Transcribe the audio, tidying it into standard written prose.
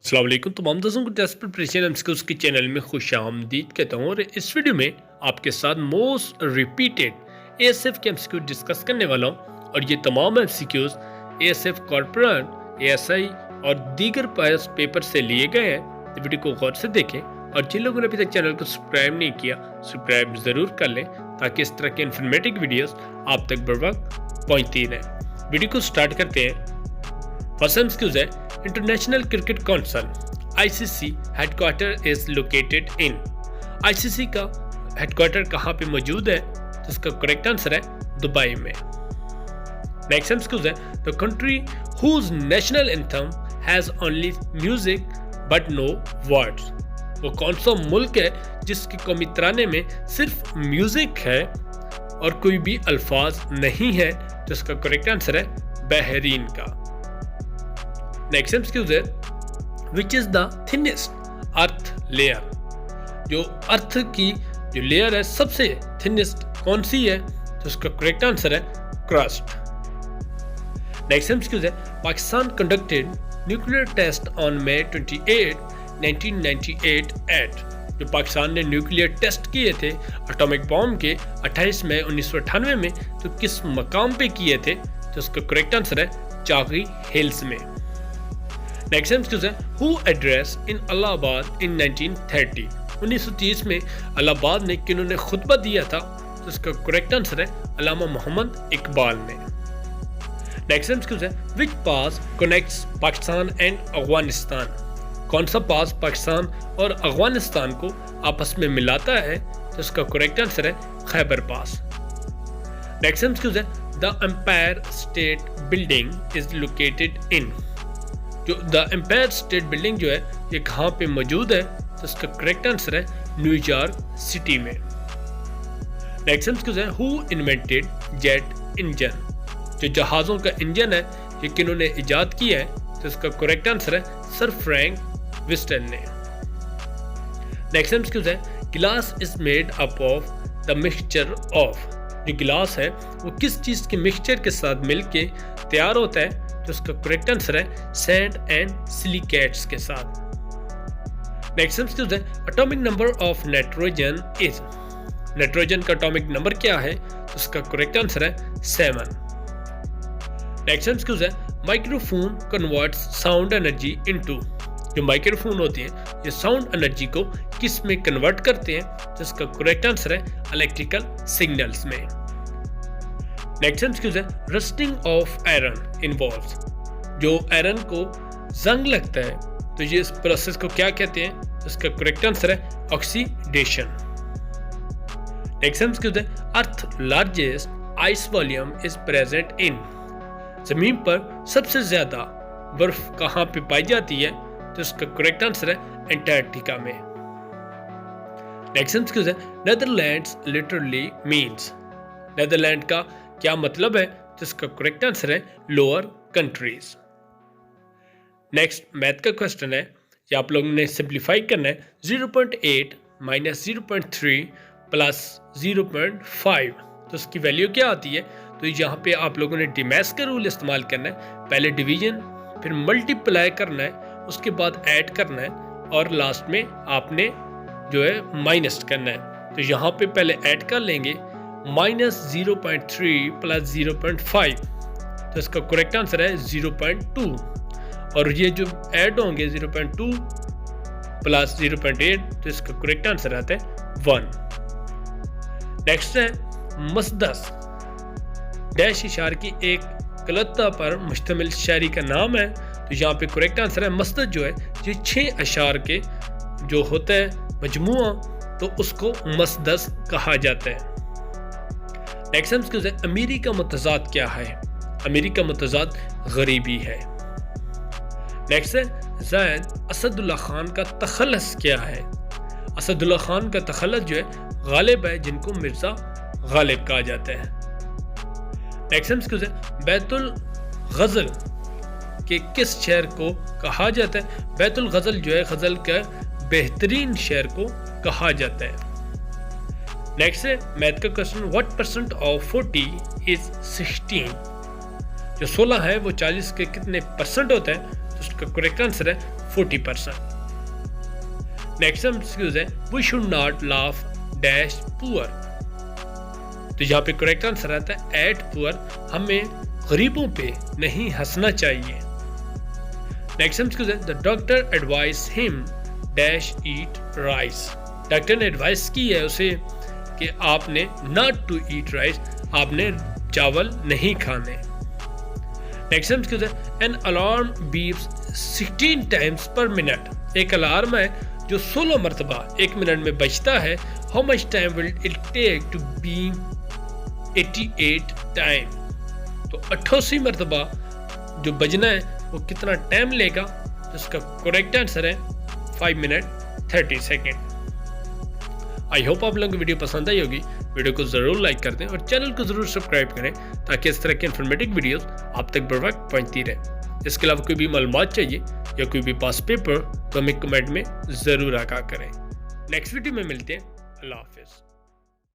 अस्सलाम वालेकुम। तमाम दोस्तों को टेस्ट प्रिपरेशन एमसीक्यूज के चैनल में खुश आमदीद कहता हूँ। और इस वीडियो में आपके साथ मोस्ट रिपीटेड एएसएफ के एमसीक्यू डिस्कस करने वाला हूँ। और ये तमाम एमसीक्यूज एएसएफ कॉर्पोरेट, एएसआई और दीगर पेपर से लिए गए हैं। तो वीडियो को गौर से देखें और जिन लोगों ने अभी तक चैनल को सब्सक्राइब नहीं किया, सब्सक्राइब ज़रूर कर लें ताकि इस तरह के इन्फॉर्मेटिव वीडियोस आप तक बर वक्त पहुँचती रहें। वीडियो को स्टार्ट करते हैं। फर्स्ट एमसीक्यूज है, International Cricket Council ICC headquarter is located in. ICC का हेडक्वार्टर कहाँ पे मौजूद है? तो इसका करेक्ट आंसर है दुबई में। नेक्स्ट एमसीक्यूज है, the country whose national anthem has only music but no words. वो कौन सा मुल्क है जिसके कौमी तराने में सिर्फ म्यूजिक है और कोई भी अल्फाज नहीं है? तो इसका करेक्ट आंसर है बहरीन का। नेक्स्ट एमसीक्यूज है, which is the thinnest earth layer. जो अर्थ की जो लेयर है सबसे थिनेस्ट कौन सी है? तो उसका करेक्ट आंसर है क्रस्ट। नेक्स्ट एमसीक्यूज है, Pakistan conducted nuclear test on May 28, 1998 at. जो पाकिस्तान ने न्यूक्लियर टेस्ट किए थे एटॉमिक बॉम्ब के 28 मई 1998 में, तो किस मकाम पे किए थे? तो उसका करेक्ट आंसर है चागी हिल्स में। नेक्स्ट एमसीक्यूज है, हु एड्रेस इन इलाहाबाद इन 1930। 1930 में इलाहाबाद में किन्होंने खुतबा दिया था? तो इसका करेक्ट आंसर है अल्लामा मोहम्मद इकबाल ने। नेक्स्ट एमसीक्यूज है, विच पास कनेक्ट्स पाकिस्तान एंड अफगानिस्तान। कौन सा पास पाकिस्तान और अफगानिस्तान को आपस में मिलाता है? तो इसका करेक्ट आंसर है खैबर पास। नेक्स्ट एमसीक्यूज है, the Empire State Building is located in. जो द एम्पायर स्टेट बिल्डिंग जो है ये कहाँ पे मौजूद है? तो इसका करेक्ट आंसर है न्यूयॉर्क सिटी में। नेक्स्ट एमसीक्यूज है, हु इन्वेंटेड जेट इंजन। जो जहाज़ों का इंजन है ये किन्होंने इजाद किया है? तो इसका करेक्ट आंसर है सर फ्रैंक विस्टन ने। नेक्स्ट एमसीक्यूज है, गिलास is made up of the mixture of. जो गिलास है वो किस चीज़ के मिक्सचर के साथ मिलके तैयार होता है? तो इसका करेक्ट आंसर है सैंड एंड सिलिकेट्स के साथ। नेक्स्ट एमसीक्यूज है, atomic number of nitrogen is. Nitrogen का एटॉमिक नंबर क्या है? तो इसका करेक्ट आंसर है 7। नेक्स्ट एमसीक्यूज है, microphone converts sound energy into. जो माइक्रोफोन होती है ये साउंड एनर्जी को किस में कन्वर्ट करते हैं? तो इसका करेक्ट आंसर है इलेक्ट्रिकल सिग्नल्स में। नेक्स्ट एमसीक्यूज है, रस्टिंग ऑफ आयरन इन्वॉल्व्स। जो आयरन को जंग लगता है तो ये इस प्रोसेस को क्या कहते हैं? तो इसका करेक्ट आंसर है ऑक्सीडेशन। नेक्स्ट एमसीक्यूज है, earth largest ice volume is present in. जमीन पर सबसे ज्यादा बर्फ कहाँ पे पाई जाती है? तो इसका करेक्ट आंसर है एंटार्क्टिका में। नेक्स्ट एमसीक्यूज है, नेदरलैंड्स लिटरली मींस। नेदरलैंड का क्या मतलब है? तो इसका करेक्ट आंसर है लोअर कंट्रीज। नेक्स्ट मैथ का क्वेश्चन है, ये आप लोगों ने सिंप्लीफाई करना है। 0.8 माइनस 0.3 प्लस 0.5, तो उसकी वैल्यू क्या आती है? तो यहाँ पे आप लोगों ने डिमैस का रूल इस्तेमाल करना है। पहले डिवीजन, फिर मल्टीप्लाई करना है, उसके बाद ऐड करना है और लास्ट में आपने जो है माइनस करना है। तो यहाँ पे पहले ऐड कर लेंगे -0.3 प्लस 0.5, तो इसका करेक्ट आंसर है 0.2। और ये जो ऐड होंगे 0.2 प्लस 0.8, तो इसका करेक्ट आंसर आता है 1। नेक्स्ट है, मसदस डैश इशार की एक गलता पर मुश्तमिल शायरी का नाम है। तो यहाँ पे करेक्ट आंसर है मसदस जो है ये 6 अशार के जो होता है मजमुआ, तो उसको मसदस कहा जाता है। नेक्स्ट एमसीक्यूज है, अमीरी का मुतजाद क्या है? अमीरी का मुतजाद गरीबी है। नेक्स्ट है, ज़ैद असदुल्ला खान का तखल्लुस क्या है? असदुल्ला खान का तखल्लुस जो है गालिब है, जिनको मिर्ज़ा गालिब कहा जाता है। नेक्स्ट एमसीक्यूज है, बैतुल गज़ल के किस शहर को कहा जाता है? बैतुल गज़ल जो है गज़ल का बेहतरीन शहर को कहा जाता है। नेक्स्ट है मैथ का question, what percent of 40 is 16। जो 16 है वो 40 के कितने परसेंट होता है? तो उसका करेक्ट आंसर है 40%। नेक्स्ट एमसीक्यूज है we should not laugh dash poor. तो यहाँ पे करेक्ट आंसर आता है एट पुअर, हमें गरीबों पे नहीं हंसना चाहिए। नेक्स्ट एमसीक्यूज है the doctor advice him dash eat rice. Doctor ने एडवाइस की है उसे कि आपने नॉट टू ईट राइस, आपने चावल नहीं खाने। नेक्स्ट एमसीक्यूज है an alarm beeps 16 times per minute. एक अलार्म है जो 16 मरतबा 1 मिनट में बजता है। How much time will it take to beep 88 time. तो 88 मरतबा जो बजना है वो कितना टाइम लेगा? जिसका करेक्ट आंसर है 5 मिनट 30 सेकेंड। आई होप आप लोगों को वीडियो पसंद आई होगी। वीडियो को जरूर लाइक कर दें और चैनल को जरूर सब्सक्राइब करें ताकि इस तरह के इन्फॉर्मेटिव वीडियोस आप तक बर वक्त पहुंचती रहे। इसके अलावा कोई भी मालूमात चाहिए या कोई भी पास पेपर तो हमें कमेंट में ज़रूर आगाह करें। नेक्स्ट वीडियो में मिलते हैं। अल्लाह हाफिज़।